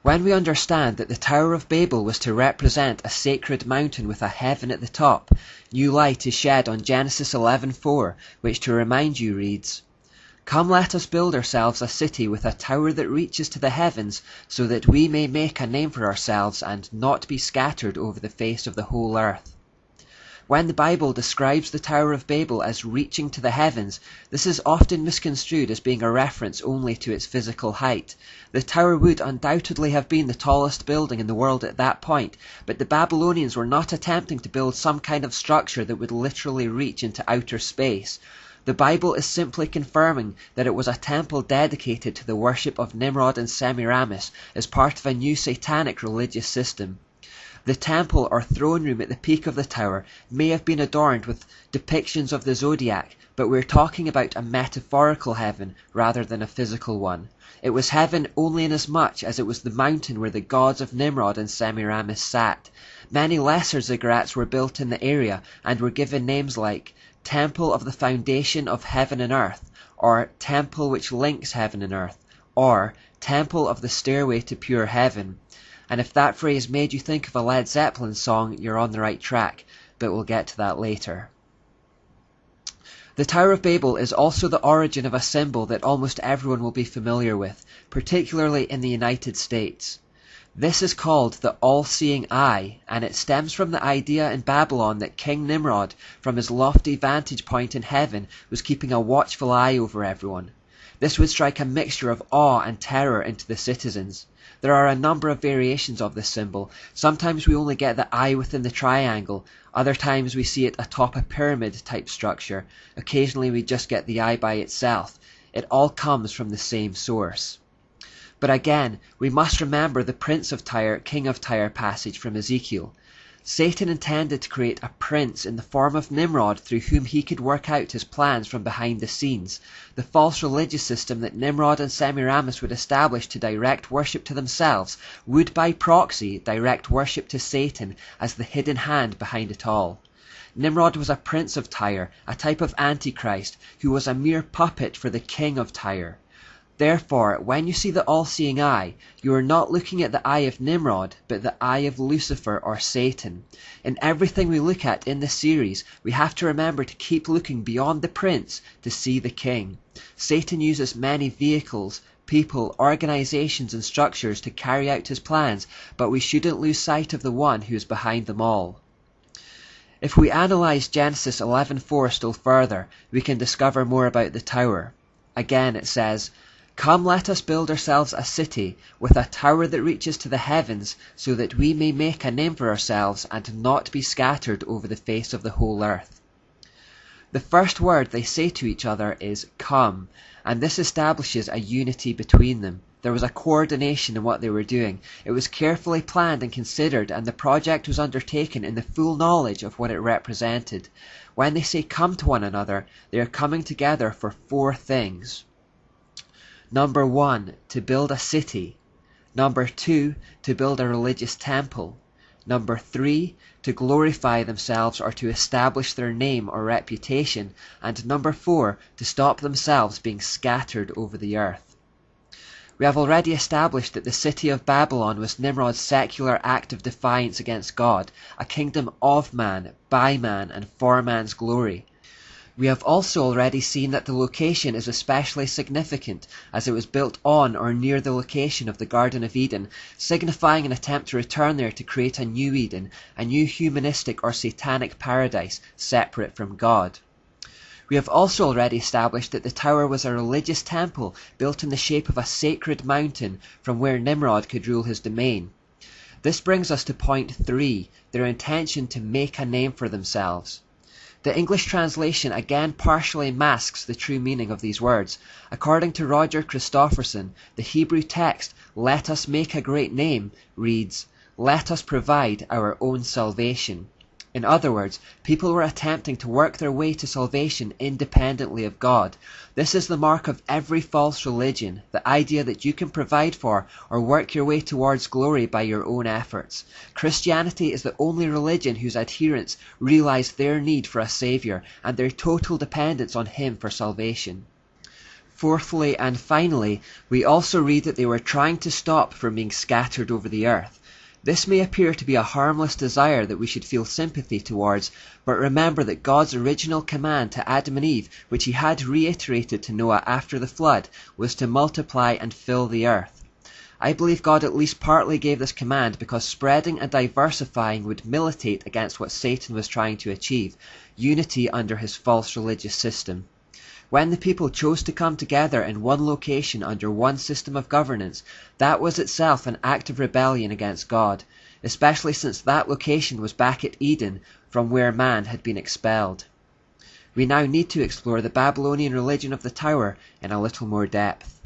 When we understand that the Tower of Babel was to represent a sacred mountain with a heaven at the top, new light is shed on Genesis 11:4, which, to remind you, reads, "Come, let us build ourselves a city with a tower that reaches to the heavens, so that we may make a name for ourselves and not be scattered over the face of the whole earth." When the Bible describes the Tower of Babel as reaching to the heavens, this is often misconstrued as being a reference only to its physical height. The tower would undoubtedly have been the tallest building in the world at that point, but the Babylonians were not attempting to build some kind of structure that would literally reach into outer space. The Bible is simply confirming that it was a temple dedicated to the worship of Nimrod and Semiramis as part of a new satanic religious system. The temple or throne room at the peak of the tower may have been adorned with depictions of the zodiac, but we're talking about a metaphorical heaven rather than a physical one. It was heaven only inasmuch as it was the mountain where the gods of Nimrod and Semiramis sat. Many lesser ziggurats were built in the area and were given names like Temple of the Foundation of Heaven and Earth, or Temple which links heaven and earth, or Temple of the Stairway to Pure Heaven. And if that phrase made you think of a Led Zeppelin song, you're on the right track, but we'll get to that later. The Tower of Babel is also the origin of a symbol that almost everyone will be familiar with, particularly in the United States. This is called the all-seeing eye, and it stems from the idea in Babylon that King Nimrod, from his lofty vantage point in heaven, was keeping a watchful eye over everyone. This would strike a mixture of awe and terror into the citizens. There are a number of variations of this symbol. Sometimes we only get the eye within the triangle, other times we see it atop a pyramid type structure, occasionally we just get the eye by itself. It all comes from the same source. But again, we must remember the Prince of Tyre, King of Tyre passage from Ezekiel. Satan intended to create a prince in the form of Nimrod through whom he could work out his plans from behind the scenes. The false religious system that Nimrod and Semiramis would establish to direct worship to themselves would by proxy direct worship to Satan as the hidden hand behind it all. Nimrod was a prince of Tyre, a type of Antichrist, who was a mere puppet for the king of Tyre. Therefore, when you see the all-seeing eye, you are not looking at the eye of Nimrod, but the eye of Lucifer or Satan. In everything we look at in this series, we have to remember to keep looking beyond the prince to see the king. Satan uses many vehicles, people, organizations and structures to carry out his plans, but we shouldn't lose sight of the one who is behind them all. If we analyze Genesis 11:4 still further, we can discover more about the tower. Again it says, "Come, let us build ourselves a city with a tower that reaches to the heavens, so that we may make a name for ourselves and not be scattered over the face of the whole earth." The first word they say to each other is "come," and this establishes a unity between them. There was a coordination in what they were doing. It was carefully planned and considered, and the project was undertaken in the full knowledge of what it represented. When they say "come" to one another, they are coming together for 4 things. Number 1, to build a city. Number 2, to build a religious temple. Number 3, to glorify themselves or to establish their name or reputation. And number 4, to stop themselves being scattered over the earth. We have already established that the city of Babylon was Nimrod's secular act of defiance against God, a kingdom of man, by man, and for man's glory. We have also already seen that the location is especially significant, as it was built on or near the location of the Garden of Eden, signifying an attempt to return there to create a new Eden, a new humanistic or satanic paradise, separate from God. We have also already established that the tower was a religious temple built in the shape of a sacred mountain from where Nimrod could rule his domain. This brings us to point 3, their intention to make a name for themselves. The English translation again partially masks the true meaning of these words. According to Roger Christopherson, the Hebrew text, "let us make a great name," reads, "let us provide our own salvation." In other words, people were attempting to work their way to salvation independently of God. This is the mark of every false religion, the idea that you can provide for or work your way towards glory by your own efforts. Christianity is the only religion whose adherents realize their need for a Savior and their total dependence on Him for salvation. Fourthly and finally, we also read that they were trying to stop from being scattered over the earth. This may appear to be a harmless desire that we should feel sympathy towards, but remember that God's original command to Adam and Eve, which he had reiterated to Noah after the flood, was to multiply and fill the earth. I believe God at least partly gave this command because spreading and diversifying would militate against what Satan was trying to achieve, unity under his false religious system. When the people chose to come together in one location under one system of governance, that was itself an act of rebellion against God, especially since that location was back at Eden, from where man had been expelled. We now need to explore the Babylonian religion of the Tower in a little more depth.